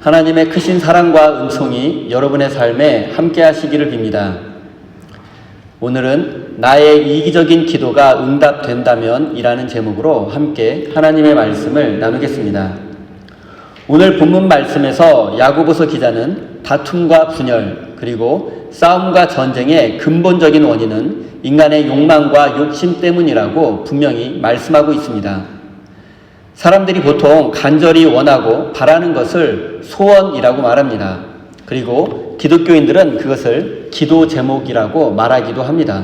하나님의 크신 사랑과 은총이 여러분의 삶에 함께 하시기를 빕니다. 오늘은 나의 이기적인 기도가 응답된다면 이라는 제목으로 함께 하나님의 말씀을 나누겠습니다. 오늘 본문 말씀에서 야고보서 기자는 다툼과 분열 그리고 싸움과 전쟁의 근본적인 원인은 인간의 욕망과 욕심 때문이라고 분명히 말씀하고 있습니다. 사람들이 보통 간절히 원하고 바라는 것을 소원이라고 말합니다. 그리고 기독교인들은 그것을 기도 제목이라고 말하기도 합니다.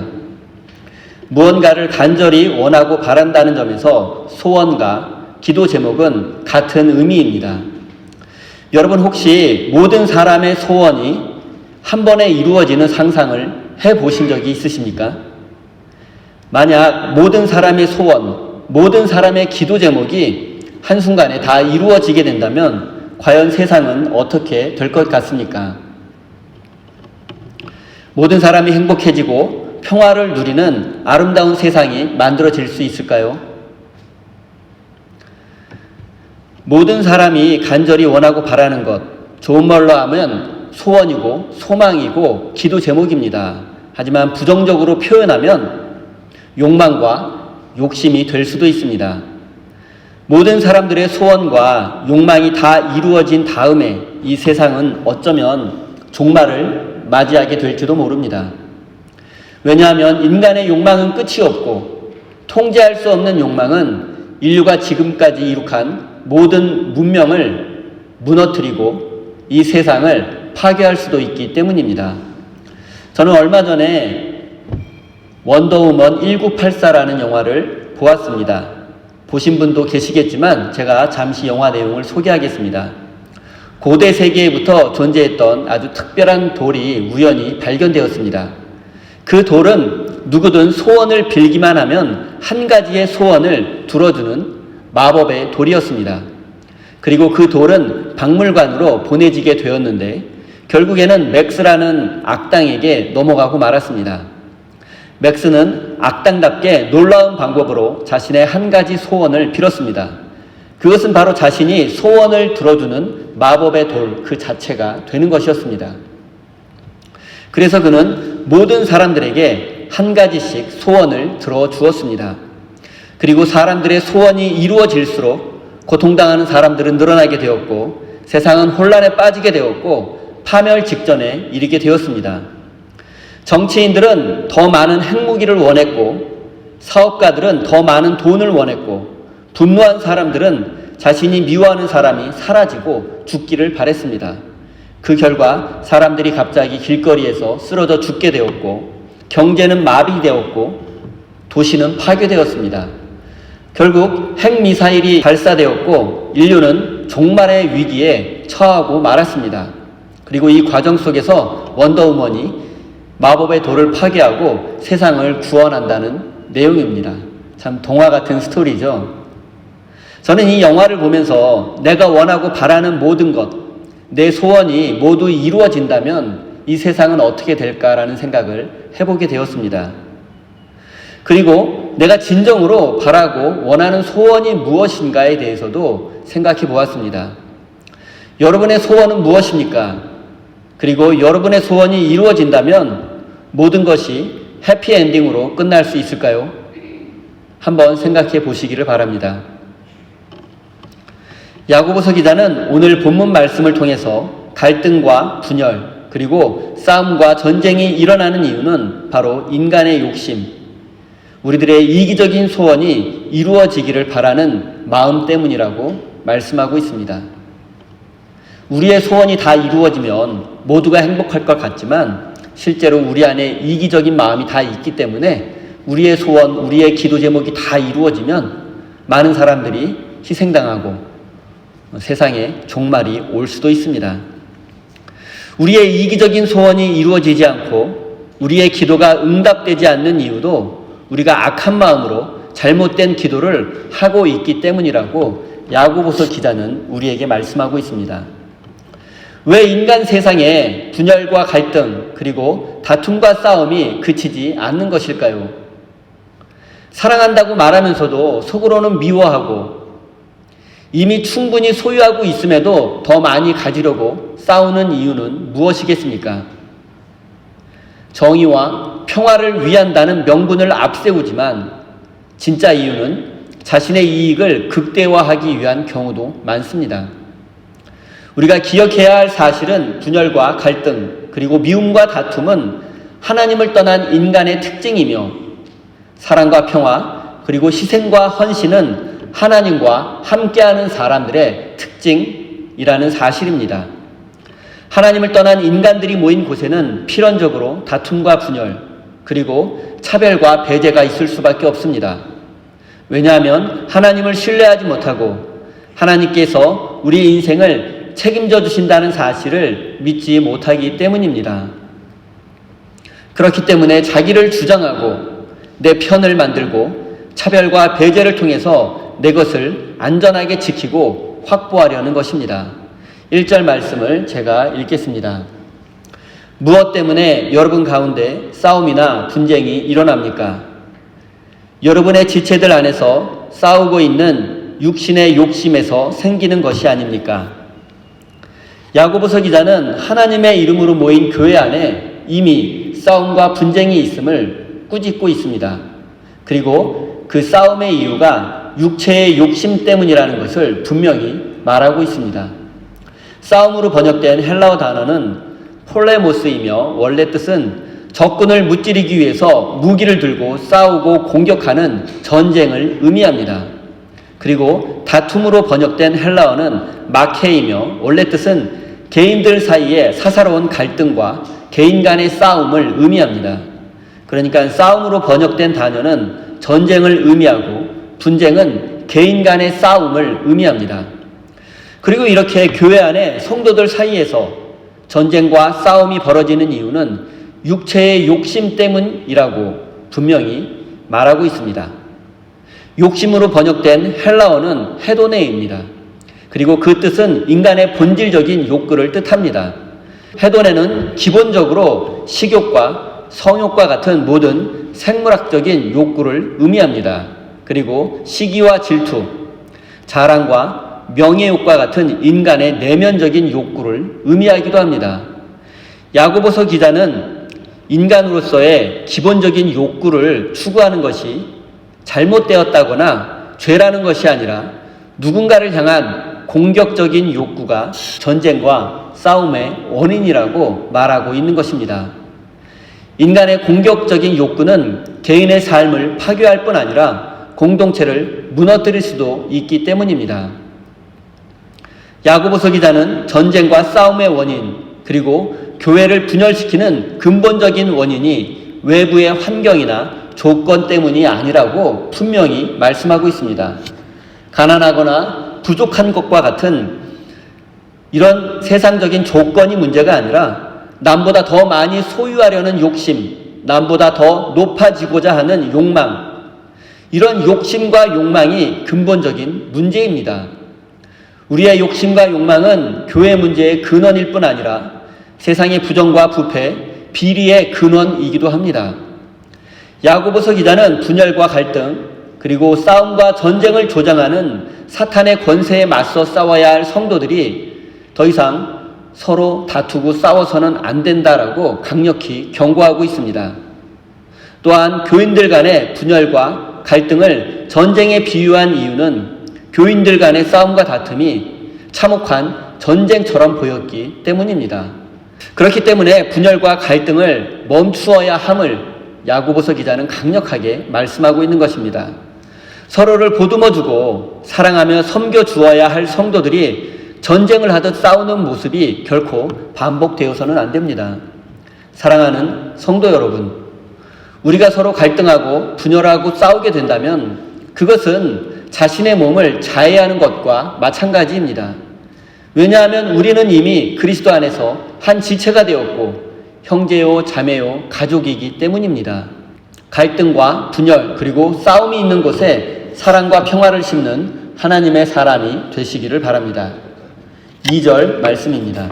무언가를 간절히 원하고 바란다는 점에서 소원과 기도 제목은 같은 의미입니다. 여러분 혹시 모든 사람의 소원이 한 번에 이루어지는 상상을 해보신 적이 있으십니까? 만약 모든 사람의 소원, 모든 사람의 기도 제목이 한순간에 다 이루어지게 된다면 과연 세상은 어떻게 될 것 같습니까? 모든 사람이 행복해지고 평화를 누리는 아름다운 세상이 만들어질 수 있을까요? 모든 사람이 간절히 원하고 바라는 것, 좋은 말로 하면 소원이고 소망이고 기도 제목입니다. 하지만 부정적으로 표현하면 욕망과 욕심이 될 수도 있습니다. 모든 사람들의 소원과 욕망이 다 이루어진 다음에 이 세상은 어쩌면 종말을 맞이하게 될지도 모릅니다. 왜냐하면 인간의 욕망은 끝이 없고 통제할 수 없는 욕망은 인류가 지금까지 이룩한 모든 문명을 무너뜨리고 이 세상을 파괴할 수도 있기 때문입니다. 저는 얼마 전에 원더우먼 1984라는 영화를 보았습니다. 보신 분도 계시겠지만 제가 잠시 영화 내용을 소개하겠습니다. 고대 세계부터 존재했던 아주 특별한 돌이 우연히 발견되었습니다. 그 돌은 누구든 소원을 빌기만 하면 한 가지의 소원을 들어주는 마법의 돌이었습니다. 그리고 그 돌은 박물관으로 보내지게 되었는데 결국에는 맥스라는 악당에게 넘어가고 말았습니다. 맥스는 악당답게 놀라운 방법으로 자신의 한 가지 소원을 빌었습니다. 그것은 바로 자신이 소원을 들어주는 마법의 돌 그 자체가 되는 것이었습니다. 그래서 그는 모든 사람들에게 한 가지씩 소원을 들어주었습니다. 그리고 사람들의 소원이 이루어질수록 고통당하는 사람들은 늘어나게 되었고 세상은 혼란에 빠지게 되었고 파멸 직전에 이르게 되었습니다. 정치인들은 더 많은 핵무기를 원했고 사업가들은 더 많은 돈을 원했고 분노한 사람들은 자신이 미워하는 사람이 사라지고 죽기를 바랬습니다. 그 결과 사람들이 갑자기 길거리에서 쓰러져 죽게 되었고 경제는 마비되었고 도시는 파괴되었습니다. 결국 핵미사일이 발사되었고 인류는 종말의 위기에 처하고 말았습니다. 그리고 이 과정 속에서 원더우먼이 마법의 돌을 파괴하고 세상을 구원한다는 내용입니다. 참 동화 같은 스토리죠. 저는 이 영화를 보면서 내가 원하고 바라는 모든 것, 내 소원이 모두 이루어진다면 이 세상은 어떻게 될까라는 생각을 해보게 되었습니다. 그리고 내가 진정으로 바라고 원하는 소원이 무엇인가에 대해서도 생각해 보았습니다. 여러분의 소원은 무엇입니까? 그리고 여러분의 소원이 이루어진다면 모든 것이 해피엔딩으로 끝날 수 있을까요? 한번 생각해 보시기를 바랍니다. 야고보서 기자는 오늘 본문 말씀을 통해서 갈등과 분열 그리고 싸움과 전쟁이 일어나는 이유는 바로 인간의 욕심, 우리들의 이기적인 소원이 이루어지기를 바라는 마음 때문이라고 말씀하고 있습니다. 우리의 소원이 다 이루어지면 모두가 행복할 것 같지만 실제로 우리 안에 이기적인 마음이 다 있기 때문에 우리의 소원, 우리의 기도 제목이 다 이루어지면 많은 사람들이 희생당하고 세상에 종말이 올 수도 있습니다. 우리의 이기적인 소원이 이루어지지 않고 우리의 기도가 응답되지 않는 이유도 우리가 악한 마음으로 잘못된 기도를 하고 있기 때문이라고 야고보서 기자는 우리에게 말씀하고 있습니다. 왜 인간 세상에 분열과 갈등 그리고 다툼과 싸움이 그치지 않는 것일까요? 사랑한다고 말하면서도 속으로는 미워하고 이미 충분히 소유하고 있음에도 더 많이 가지려고 싸우는 이유는 무엇이겠습니까? 정의와 평화를 위한다는 명분을 앞세우지만 진짜 이유는 자신의 이익을 극대화하기 위한 경우도 많습니다. 우리가 기억해야 할 사실은 분열과 갈등 그리고 미움과 다툼은 하나님을 떠난 인간의 특징이며 사랑과 평화 그리고 희생과 헌신은 하나님과 함께하는 사람들의 특징이라는 사실입니다. 하나님을 떠난 인간들이 모인 곳에는 필연적으로 다툼과 분열 그리고 차별과 배제가 있을 수밖에 없습니다. 왜냐하면 하나님을 신뢰하지 못하고 하나님께서 우리 인생을 책임져 주신다는 사실을 믿지 못하기 때문입니다. 그렇기 때문에 자기를 주장하고 내 편을 만들고 차별과 배제를 통해서 내 것을 안전하게 지키고 확보하려는 것입니다. 1절 말씀을 제가 읽겠습니다. 무엇 때문에 여러분 가운데 싸움이나 분쟁이 일어납니까? 여러분의 지체들 안에서 싸우고 있는 육신의 욕심에서 생기는 것이 아닙니까? 야고보서 기자는 하나님의 이름으로 모인 교회 안에 이미 싸움과 분쟁이 있음을 꾸짖고 있습니다. 그리고 그 싸움의 이유가 육체의 욕심 때문이라는 것을 분명히 말하고 있습니다. 싸움으로 번역된 헬라어 단어는 폴레모스이며 원래 뜻은 적군을 무찌르기 위해서 무기를 들고 싸우고 공격하는 전쟁을 의미합니다. 그리고 다툼으로 번역된 헬라어는 마케이며 원래 뜻은 개인들 사이의 사사로운 갈등과 개인 간의 싸움을 의미합니다. 그러니까 싸움으로 번역된 단어는 전쟁을 의미하고 분쟁은 개인 간의 싸움을 의미합니다. 그리고 이렇게 교회 안에 성도들 사이에서 전쟁과 싸움이 벌어지는 이유는 육체의 욕심 때문이라고 분명히 말하고 있습니다. 욕심으로 번역된 헬라어는 헤도네입니다. 그리고 그 뜻은 인간의 본질적인 욕구를 뜻합니다. 헤도네는 기본적으로 식욕과 성욕과 같은 모든 생물학적인 욕구를 의미합니다. 그리고 시기와 질투, 자랑과 명예욕과 같은 인간의 내면적인 욕구를 의미하기도 합니다. 야고보서 기자는 인간으로서의 기본적인 욕구를 추구하는 것이 잘못되었다거나 죄라는 것이 아니라 누군가를 향한 공격적인 욕구가 전쟁과 싸움의 원인이라고 말하고 있는 것입니다. 인간의 공격적인 욕구는 개인의 삶을 파괴할 뿐 아니라 공동체를 무너뜨릴 수도 있기 때문입니다. 야고보서 기자는 전쟁과 싸움의 원인 그리고 교회를 분열시키는 근본적인 원인이 외부의 환경이나 조건 때문이 아니라고 분명히 말씀하고 있습니다. 가난하거나 부족한 것과 같은 이런 세상적인 조건이 문제가 아니라 남보다 더 많이 소유하려는 욕심, 남보다 더 높아지고자 하는 욕망, 이런 욕심과 욕망이 근본적인 문제입니다. 우리의 욕심과 욕망은 교회 문제의 근원일 뿐 아니라 세상의 부정과 부패, 비리의 근원이기도 합니다. 야고보서 기자는 분열과 갈등, 그리고 싸움과 전쟁을 조장하는 사탄의 권세에 맞서 싸워야 할 성도들이 더 이상 서로 다투고 싸워서는 안 된다라고 강력히 경고하고 있습니다. 또한 교인들 간의 분열과 갈등을 전쟁에 비유한 이유는 교인들 간의 싸움과 다툼이 참혹한 전쟁처럼 보였기 때문입니다. 그렇기 때문에 분열과 갈등을 멈추어야 함을 야고보서 기자는 강력하게 말씀하고 있는 것입니다. 서로를 보듬어주고 사랑하며 섬겨주어야 할 성도들이 전쟁을 하듯 싸우는 모습이 결코 반복되어서는 안 됩니다. 사랑하는 성도 여러분, 우리가 서로 갈등하고 분열하고 싸우게 된다면 그것은 자신의 몸을 자해하는 것과 마찬가지입니다. 왜냐하면 우리는 이미 그리스도 안에서 한 지체가 되었고 형제요 자매요 가족이기 때문입니다. 갈등과 분열 그리고 싸움이 있는 곳에 사랑과 평화를 심는 하나님의 사람이 되시기를 바랍니다. 2절 말씀입니다.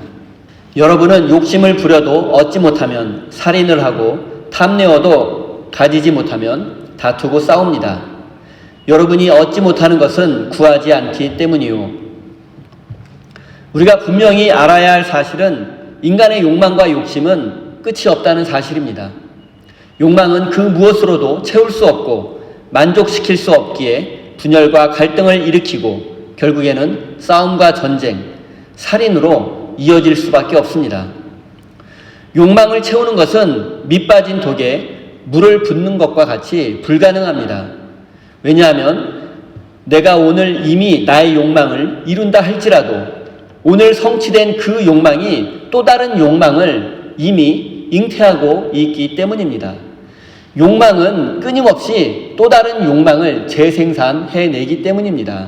여러분은 욕심을 부려도 얻지 못하면 살인을 하고 탐내어도 가지지 못하면 다투고 싸웁니다. 여러분이 얻지 못하는 것은 구하지 않기 때문이요. 우리가 분명히 알아야 할 사실은 인간의 욕망과 욕심은 끝이 없다는 사실입니다. 욕망은 그 무엇으로도 채울 수 없고 만족시킬 수 없기에 분열과 갈등을 일으키고 결국에는 싸움과 전쟁, 살인으로 이어질 수밖에 없습니다. 욕망을 채우는 것은 밑 빠진 독에 물을 붓는 것과 같이 불가능합니다. 왜냐하면 내가 오늘 이미 나의 욕망을 이룬다 할지라도 오늘 성취된 그 욕망이 또 다른 욕망을 이미 잉태하고 있기 때문입니다. 욕망은 끊임없이 또 다른 욕망을 재생산해내기 때문입니다.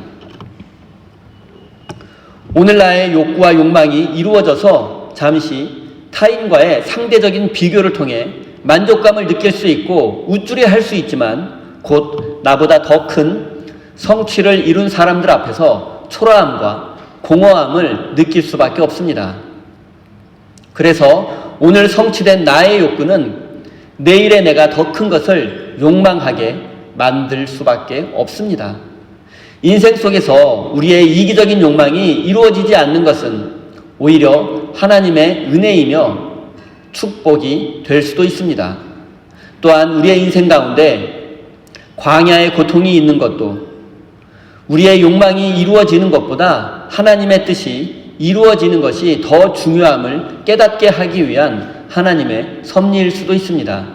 오늘 나의 욕구와 욕망이 이루어져서 잠시 타인과의 상대적인 비교를 통해 만족감을 느낄 수 있고 우쭐해 할 수 있지만 곧 나보다 더 큰 성취를 이룬 사람들 앞에서 초라함과 공허함을 느낄 수밖에 없습니다. 그래서 오늘 성취된 나의 욕구는 내일의 내가 더 큰 것을 욕망하게 만들 수밖에 없습니다. 인생 속에서 우리의 이기적인 욕망이 이루어지지 않는 것은 오히려 하나님의 은혜이며 축복이 될 수도 있습니다. 또한 우리의 인생 가운데 광야의 고통이 있는 것도 우리의 욕망이 이루어지는 것보다 하나님의 뜻이 이루어지는 것이 더 중요함을 깨닫게 하기 위한 하나님의 섭리일 수도 있습니다.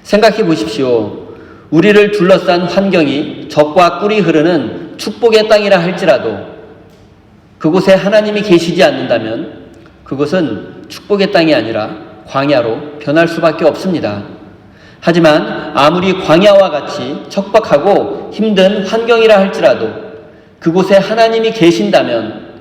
생각해 보십시오. 우리를 둘러싼 환경이 적과 꿀이 흐르는 축복의 땅이라 할지라도 그곳에 하나님이 계시지 않는다면 그것은 축복의 땅이 아니라 광야로 변할 수밖에 없습니다. 하지만 아무리 광야와 같이 척박하고 힘든 환경이라 할지라도 그곳에 하나님이 계신다면,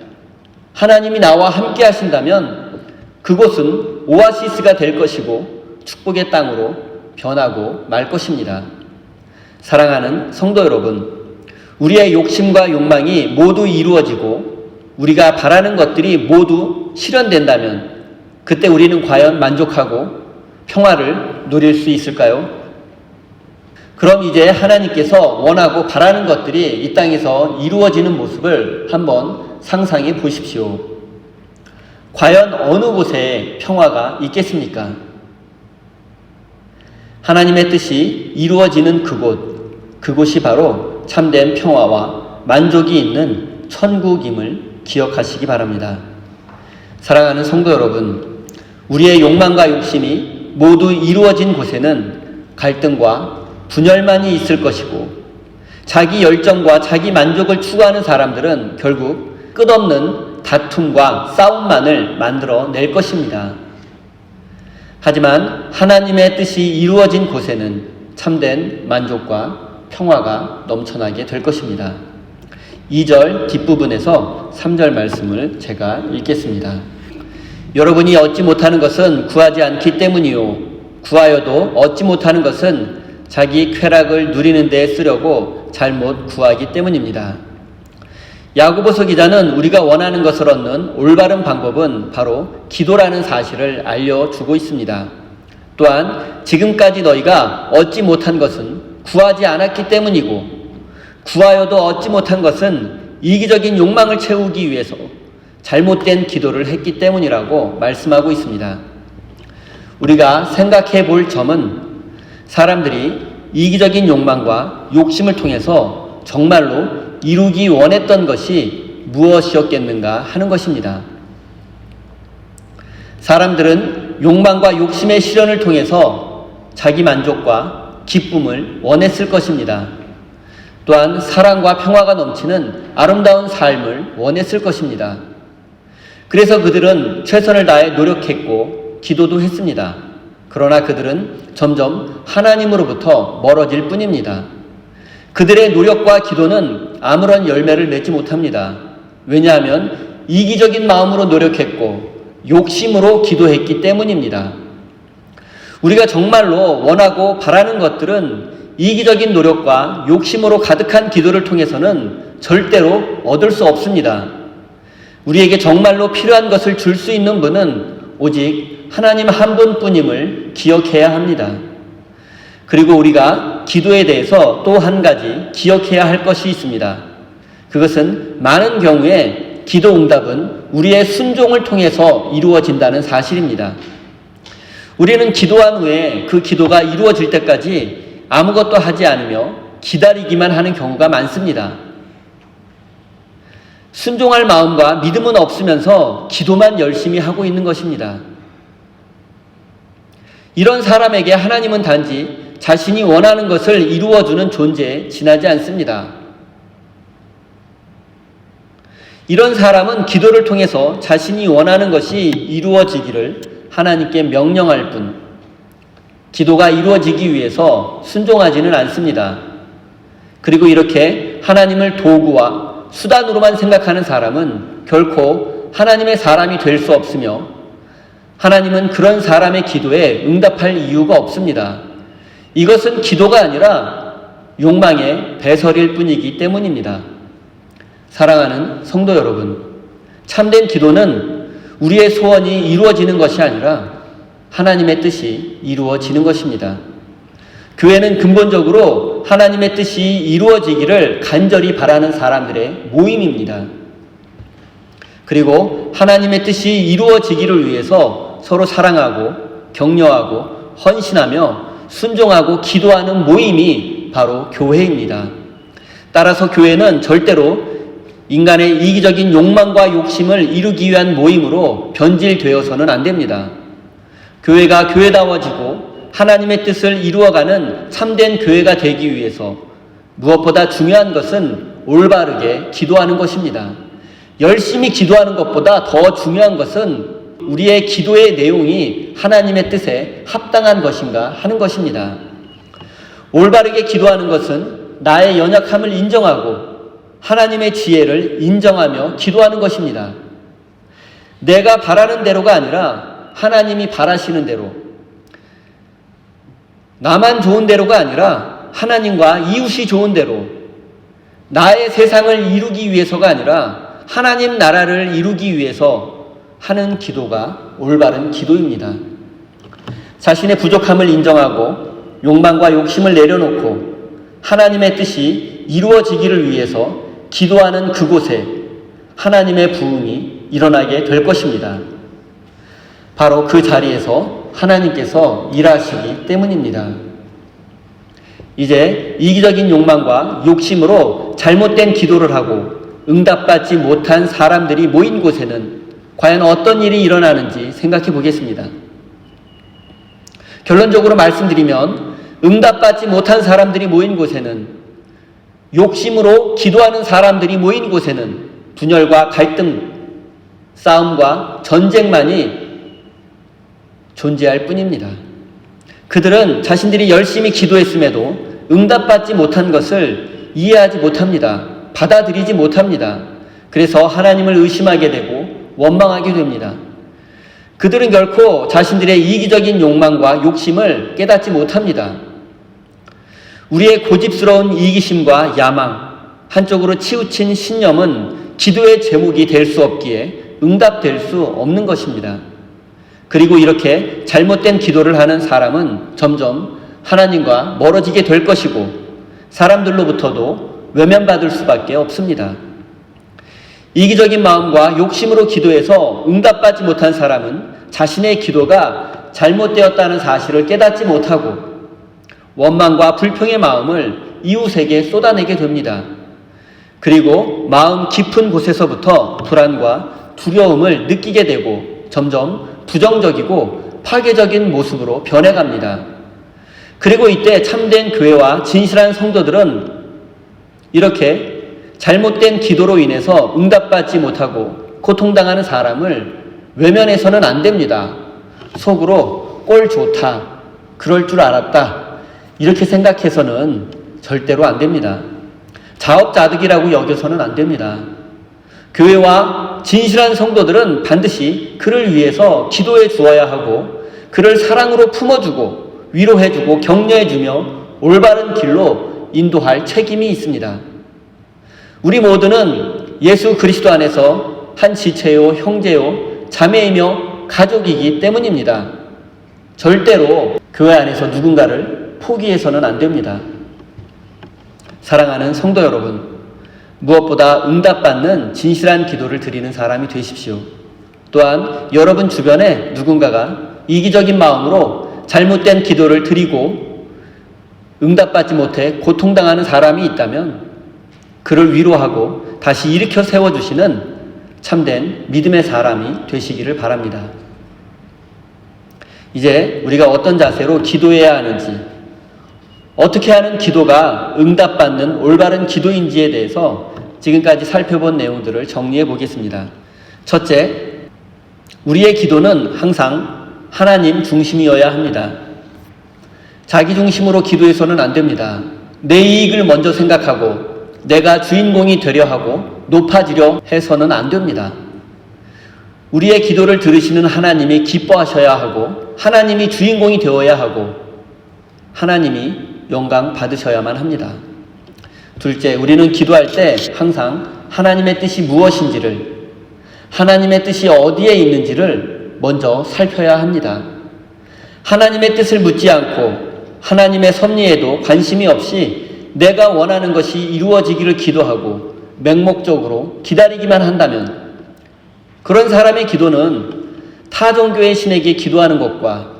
하나님이 나와 함께 하신다면 그곳은 오아시스가 될 것이고 축복의 땅으로 변하고 말 것입니다. 사랑하는 성도 여러분, 우리의 욕심과 욕망이 모두 이루어지고 우리가 바라는 것들이 모두 실현된다면 그때 우리는 과연 만족하고 평화를 누릴 수 있을까요? 그럼 이제 하나님께서 원하고 바라는 것들이 이 땅에서 이루어지는 모습을 한번 상상해 보십시오. 과연 어느 곳에 평화가 있겠습니까? 하나님의 뜻이 이루어지는 그곳이 바로 참된 평화와 만족이 있는 천국임을 기억하시기 바랍니다. 사랑하는 성도 여러분, 우리의 욕망과 욕심이 모두 이루어진 곳에는 갈등과 분열만이 있을 것이고 자기 열정과 자기 만족을 추구하는 사람들은 결국 끝없는 다툼과 싸움만을 만들어낼 것입니다. 하지만 하나님의 뜻이 이루어진 곳에는 참된 만족과 평화가 넘쳐나게 될 것입니다. 2절 뒷부분에서 3절 말씀을 제가 읽겠습니다. 여러분이 얻지 못하는 것은 구하지 않기 때문이요. 구하여도 얻지 못하는 것은 자기 쾌락을 누리는 데 쓰려고 잘못 구하기 때문입니다. 야고보서 기자는 우리가 원하는 것을 얻는 올바른 방법은 바로 기도라는 사실을 알려주고 있습니다. 또한 지금까지 너희가 얻지 못한 것은 구하지 않았기 때문이고 구하여도 얻지 못한 것은 이기적인 욕망을 채우기 위해서 잘못된 기도를 했기 때문이라고 말씀하고 있습니다. 우리가 생각해 볼 점은 사람들이 이기적인 욕망과 욕심을 통해서 정말로 이루기 원했던 것이 무엇이었겠는가 하는 것입니다. 사람들은 욕망과 욕심의 실현을 통해서 자기 만족과 기쁨을 원했을 것입니다. 또한 사랑과 평화가 넘치는 아름다운 삶을 원했을 것입니다. 그래서 그들은 최선을 다해 노력했고 기도도 했습니다. 그러나 그들은 점점 하나님으로부터 멀어질 뿐입니다. 그들의 노력과 기도는 아무런 열매를 맺지 못합니다. 왜냐하면 이기적인 마음으로 노력했고 욕심으로 기도했기 때문입니다. 우리가 정말로 원하고 바라는 것들은 이기적인 노력과 욕심으로 가득한 기도를 통해서는 절대로 얻을 수 없습니다. 우리에게 정말로 필요한 것을 줄 수 있는 분은 오직 하나님 한 분뿐임을 기억해야 합니다. 그리고 우리가 기도에 대해서 또 한 가지 기억해야 할 것이 있습니다. 그것은 많은 경우에 기도 응답은 우리의 순종을 통해서 이루어진다는 사실입니다. 우리는 기도한 후에 그 기도가 이루어질 때까지 아무것도 하지 않으며 기다리기만 하는 경우가 많습니다. 순종할 마음과 믿음은 없으면서 기도만 열심히 하고 있는 것입니다. 이런 사람에게 하나님은 단지 자신이 원하는 것을 이루어주는 존재에 지나지 않습니다. 이런 사람은 기도를 통해서 자신이 원하는 것이 이루어지기를 하나님께 명령할 뿐, 기도가 이루어지기 위해서 순종하지는 않습니다. 그리고 이렇게 하나님을 도구와 수단으로만 생각하는 사람은 결코 하나님의 사람이 될 수 없으며, 하나님은 그런 사람의 기도에 응답할 이유가 없습니다. 이것은 기도가 아니라 욕망의 배설일 뿐이기 때문입니다. 사랑하는 성도 여러분, 참된 기도는 우리의 소원이 이루어지는 것이 아니라 하나님의 뜻이 이루어지는 것입니다. 교회는 근본적으로 하나님의 뜻이 이루어지기를 간절히 바라는 사람들의 모임입니다. 그리고 하나님의 뜻이 이루어지기를 위해서 서로 사랑하고 격려하고 헌신하며 순종하고 기도하는 모임이 바로 교회입니다. 따라서 교회는 절대로 인간의 이기적인 욕망과 욕심을 이루기 위한 모임으로 변질되어서는 안 됩니다. 교회가 교회다워지고 하나님의 뜻을 이루어가는 참된 교회가 되기 위해서 무엇보다 중요한 것은 올바르게 기도하는 것입니다. 열심히 기도하는 것보다 더 중요한 것은 우리의 기도의 내용이 하나님의 뜻에 합당한 것인가 하는 것입니다. 올바르게 기도하는 것은 나의 연약함을 인정하고 하나님의 지혜를 인정하며 기도하는 것입니다. 내가 바라는 대로가 아니라 하나님이 바라시는 대로, 나만 좋은 대로가 아니라 하나님과 이웃이 좋은 대로, 나의 세상을 이루기 위해서가 아니라 하나님 나라를 이루기 위해서 하는 기도가 올바른 기도입니다. 자신의 부족함을 인정하고 욕망과 욕심을 내려놓고 하나님의 뜻이 이루어지기를 위해서 기도하는 그곳에 하나님의 부흥이 일어나게 될 것입니다. 바로 그 자리에서 하나님께서 일하시기 때문입니다. 이제 이기적인 욕망과 욕심으로 잘못된 기도를 하고 응답받지 못한 사람들이 모인 곳에는 과연 어떤 일이 일어나는지 생각해 보겠습니다. 결론적으로 말씀드리면 응답받지 못한 사람들이 모인 곳에는, 욕심으로 기도하는 사람들이 모인 곳에는 분열과 갈등, 싸움과 전쟁만이 존재할 뿐입니다. 그들은 자신들이 열심히 기도했음에도 응답받지 못한 것을 이해하지 못합니다. 받아들이지 못합니다. 그래서 하나님을 의심하게 되고 원망하게 됩니다. 그들은 결코 자신들의 이기적인 욕망과 욕심을 깨닫지 못합니다. 우리의 고집스러운 이기심과 야망, 한쪽으로 치우친 신념은 기도의 제목이 될 수 없기에 응답될 수 없는 것입니다. 그리고 이렇게 잘못된 기도를 하는 사람은 점점 하나님과 멀어지게 될 것이고 사람들로부터도 외면받을 수밖에 없습니다. 이기적인 마음과 욕심으로 기도해서 응답받지 못한 사람은 자신의 기도가 잘못되었다는 사실을 깨닫지 못하고 원망과 불평의 마음을 이웃에게 쏟아내게 됩니다. 그리고 마음 깊은 곳에서부터 불안과 두려움을 느끼게 되고 점점 부정적이고 파괴적인 모습으로 변해갑니다. 그리고 이때 참된 교회와 진실한 성도들은 이렇게 잘못된 기도로 인해서 응답받지 못하고 고통당하는 사람을 외면해서는 안 됩니다. 속으로 꼴 좋다, 그럴 줄 알았다, 이렇게 생각해서는 절대로 안 됩니다. 자업자득이라고 여겨서는 안 됩니다. 교회와 진실한 성도들은 반드시 그를 위해서 기도해 주어야 하고 그를 사랑으로 품어주고 위로해주고 격려해주며 올바른 길로 인도할 책임이 있습니다. 우리 모두는 예수 그리스도 안에서 한 지체요, 형제요, 자매이며 가족이기 때문입니다. 절대로 교회 안에서 누군가를 포기해서는 안 됩니다. 사랑하는 성도 여러분, 무엇보다 응답받는 진실한 기도를 드리는 사람이 되십시오. 또한 여러분 주변에 누군가가 이기적인 마음으로 잘못된 기도를 드리고 응답받지 못해 고통당하는 사람이 있다면 그를 위로하고 다시 일으켜 세워주시는 참된 믿음의 사람이 되시기를 바랍니다. 이제 우리가 어떤 자세로 기도해야 하는지, 어떻게 하는 기도가 응답받는 올바른 기도인지에 대해서 지금까지 살펴본 내용들을 정리해 보겠습니다. 첫째, 우리의 기도는 항상 하나님 중심이어야 합니다. 자기 중심으로 기도해서는 안 됩니다. 내 이익을 먼저 생각하고 내가 주인공이 되려 하고 높아지려 해서는 안 됩니다. 우리의 기도를 들으시는 하나님이 기뻐하셔야 하고 하나님이 주인공이 되어야 하고 하나님이 영광 받으셔야만 합니다. 둘째, 우리는 기도할 때 항상 하나님의 뜻이 무엇인지를, 하나님의 뜻이 어디에 있는지를 먼저 살펴야 합니다. 하나님의 뜻을 묻지 않고 하나님의 섭리에도 관심이 없이 내가 원하는 것이 이루어지기를 기도하고 맹목적으로 기다리기만 한다면 그런 사람의 기도는 타 종교의 신에게 기도하는 것과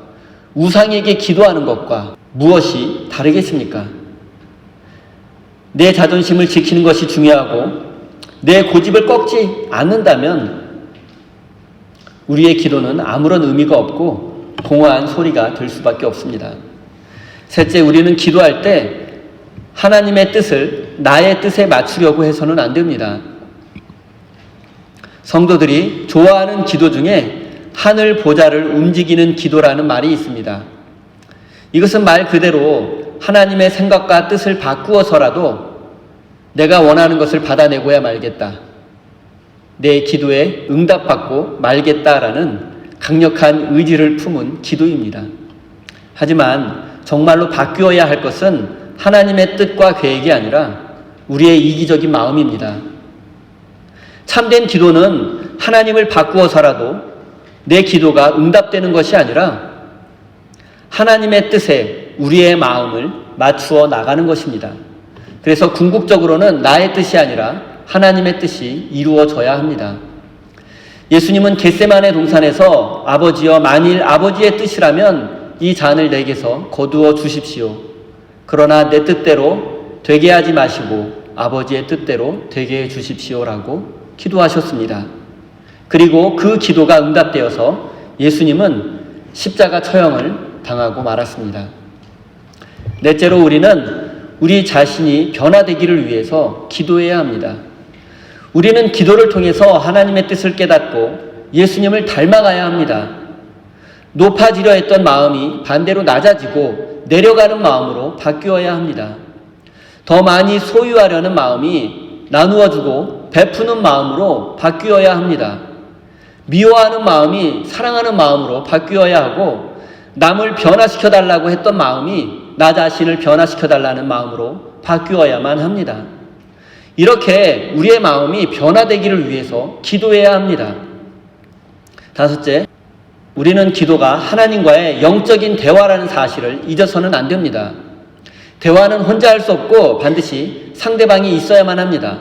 우상에게 기도하는 것과 무엇이 다르겠습니까? 내 자존심을 지키는 것이 중요하고 내 고집을 꺾지 않는다면 우리의 기도는 아무런 의미가 없고 공허한 소리가 될 수밖에 없습니다. 셋째, 우리는 기도할 때 하나님의 뜻을 나의 뜻에 맞추려고 해서는 안 됩니다. 성도들이 좋아하는 기도 중에 하늘 보좌를 움직이는 기도라는 말이 있습니다. 이것은 말 그대로 하나님의 생각과 뜻을 바꾸어서라도 내가 원하는 것을 받아내고야 말겠다, 내 기도에 응답받고 말겠다라는 강력한 의지를 품은 기도입니다. 하지만 정말로 바뀌어야 할 것은 하나님의 뜻과 계획이 아니라 우리의 이기적인 마음입니다. 참된 기도는 하나님을 바꾸어서라도 내 기도가 응답되는 것이 아니라 하나님의 뜻에 우리의 마음을 맞추어 나가는 것입니다. 그래서 궁극적으로는 나의 뜻이 아니라 하나님의 뜻이 이루어져야 합니다. 예수님은 겟세마네 동산에서 아버지여, 만일 아버지의 뜻이라면 이 잔을 내게서 거두어 주십시오. 그러나 내 뜻대로 되게 하지 마시고 아버지의 뜻대로 되게 해 주십시오라고 기도하셨습니다. 그리고 그 기도가 응답되어서 예수님은 십자가 처형을 당하고 말았습니다. 넷째로, 우리는 우리 자신이 변화되기를 위해서 기도해야 합니다. 우리는 기도를 통해서 하나님의 뜻을 깨닫고 예수님을 닮아가야 합니다. 높아지려 했던 마음이 반대로 낮아지고 내려가는 마음으로 바뀌어야 합니다. 더 많이 소유하려는 마음이 나누어주고 베푸는 마음으로 바뀌어야 합니다. 미워하는 마음이 사랑하는 마음으로 바뀌어야 하고 남을 변화시켜달라고 했던 마음이 나 자신을 변화시켜달라는 마음으로 바뀌어야만 합니다. 이렇게 우리의 마음이 변화되기를 위해서 기도해야 합니다. 다섯째, 우리는 기도가 하나님과의 영적인 대화라는 사실을 잊어서는 안 됩니다. 대화는 혼자 할 수 없고 반드시 상대방이 있어야만 합니다.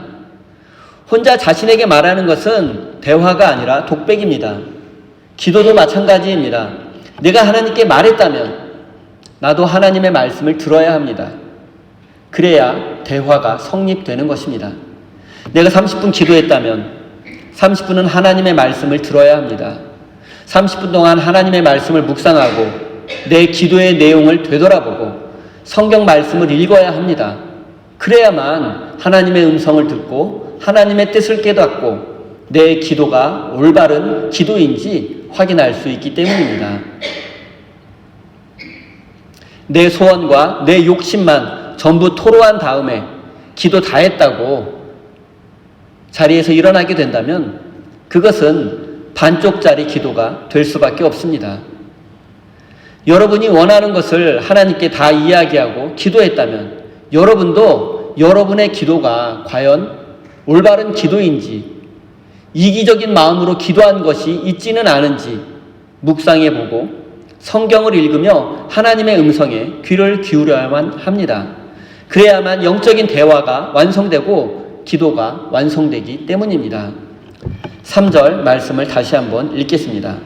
혼자 자신에게 말하는 것은 대화가 아니라 독백입니다. 기도도 마찬가지입니다. 내가 하나님께 말했다면 나도 하나님의 말씀을 들어야 합니다. 그래야 대화가 성립되는 것입니다. 내가 30분 기도했다면 30분은 하나님의 말씀을 들어야 합니다. 30분 동안 하나님의 말씀을 묵상하고 내 기도의 내용을 되돌아보고 성경 말씀을 읽어야 합니다. 그래야만 하나님의 음성을 듣고 하나님의 뜻을 깨닫고 내 기도가 올바른 기도인지 확인할 수 있기 때문입니다. 내 소원과 내 욕심만 전부 토로한 다음에 기도 다 했다고 자리에서 일어나게 된다면 그것은 반쪽짜리 기도가 될 수밖에 없습니다. 여러분이 원하는 것을 하나님께 다 이야기하고 기도했다면 여러분도 여러분의 기도가 과연 올바른 기도인지, 이기적인 마음으로 기도한 것이 있지는 않은지 묵상해보고 성경을 읽으며 하나님의 음성에 귀를 기울여야만 합니다. 그래야만 영적인 대화가 완성되고 기도가 완성되기 때문입니다. 3절 말씀을 다시 한번 읽겠습니다.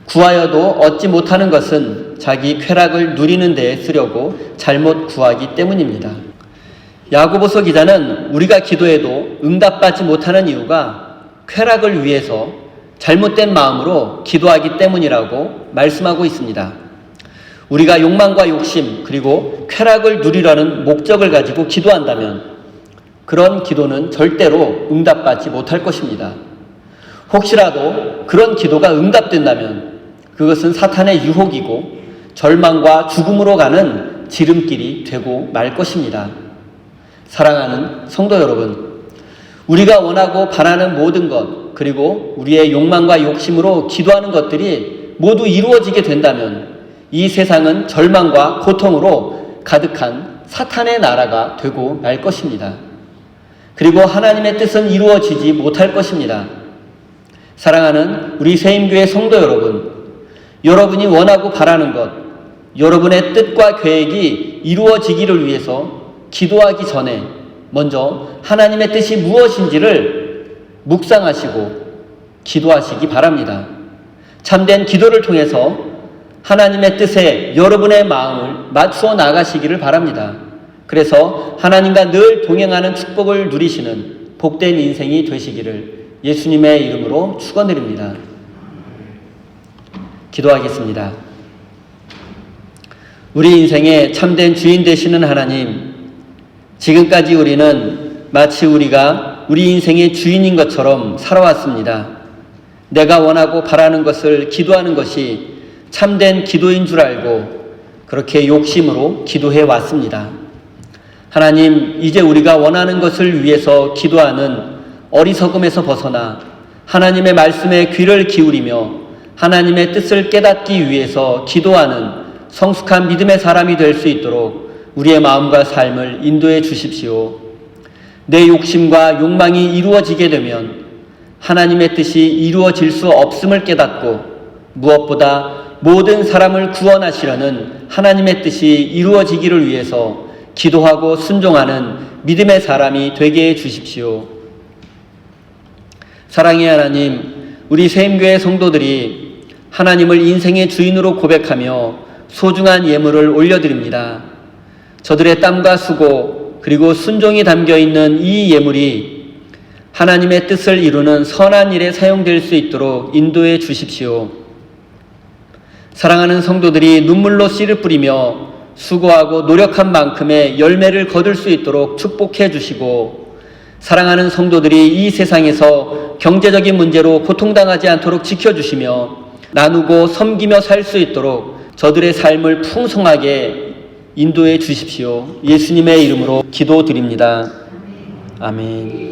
구하여도 얻지 못하는 것은 자기 쾌락을 누리는 데에 쓰려고 잘못 구하기 때문입니다. 야고보서 기자는 우리가 기도해도 응답받지 못하는 이유가 쾌락을 위해서 잘못된 마음으로 기도하기 때문이라고 말씀하고 있습니다. 우리가 욕망과 욕심 그리고 쾌락을 누리려는 목적을 가지고 기도한다면 그런 기도는 절대로 응답받지 못할 것입니다. 혹시라도 그런 기도가 응답된다면 그것은 사탄의 유혹이고 절망과 죽음으로 가는 지름길이 되고 말 것입니다. 사랑하는 성도 여러분, 우리가 원하고 바라는 모든 것 그리고 우리의 욕망과 욕심으로 기도하는 것들이 모두 이루어지게 된다면 이 세상은 절망과 고통으로 가득한 사탄의 나라가 되고 말 것입니다. 그리고 하나님의 뜻은 이루어지지 못할 것입니다. 사랑하는 우리 세임교회 성도 여러분, 여러분이 원하고 바라는 것, 여러분의 뜻과 계획이 이루어지기를 위해서 기도하기 전에 먼저 하나님의 뜻이 무엇인지를 묵상하시고 기도하시기 바랍니다. 참된 기도를 통해서 하나님의 뜻에 여러분의 마음을 맞추어 나가시기를 바랍니다. 그래서 하나님과 늘 동행하는 축복을 누리시는 복된 인생이 되시기를 예수님의 이름으로 축원드립니다. 기도하겠습니다. 우리 인생의 참된 주인 되시는 하나님, 지금까지 우리는 마치 우리가 우리 인생의 주인인 것처럼 살아왔습니다. 내가 원하고 바라는 것을 기도하는 것이 참된 기도인 줄 알고 그렇게 욕심으로 기도해 왔습니다. 하나님, 이제 우리가 원하는 것을 위해서 기도하는 어리석음에서 벗어나 하나님의 말씀에 귀를 기울이며 하나님의 뜻을 깨닫기 위해서 기도하는 성숙한 믿음의 사람이 될 수 있도록 우리의 마음과 삶을 인도해 주십시오. 내 욕심과 욕망이 이루어지게 되면 하나님의 뜻이 이루어질 수 없음을 깨닫고 무엇보다 모든 사람을 구원하시려는 하나님의 뜻이 이루어지기를 위해서 기도하고 순종하는 믿음의 사람이 되게 해 주십시오. 사랑의 하나님, 우리 세임교회 성도들이 하나님을 인생의 주인으로 고백하며 소중한 예물을 올려드립니다. 저들의 땀과 수고 그리고 순종이 담겨있는 이 예물이 하나님의 뜻을 이루는 선한 일에 사용될 수 있도록 인도해 주십시오. 사랑하는 성도들이 눈물로 씨를 뿌리며 수고하고 노력한 만큼의 열매를 거둘 수 있도록 축복해 주시고, 사랑하는 성도들이 이 세상에서 경제적인 문제로 고통당하지 않도록 지켜주시며 나누고 섬기며 살 수 있도록 저들의 삶을 풍성하게 인도해 주십시오. 예수님의 이름으로 기도드립니다. 아멘.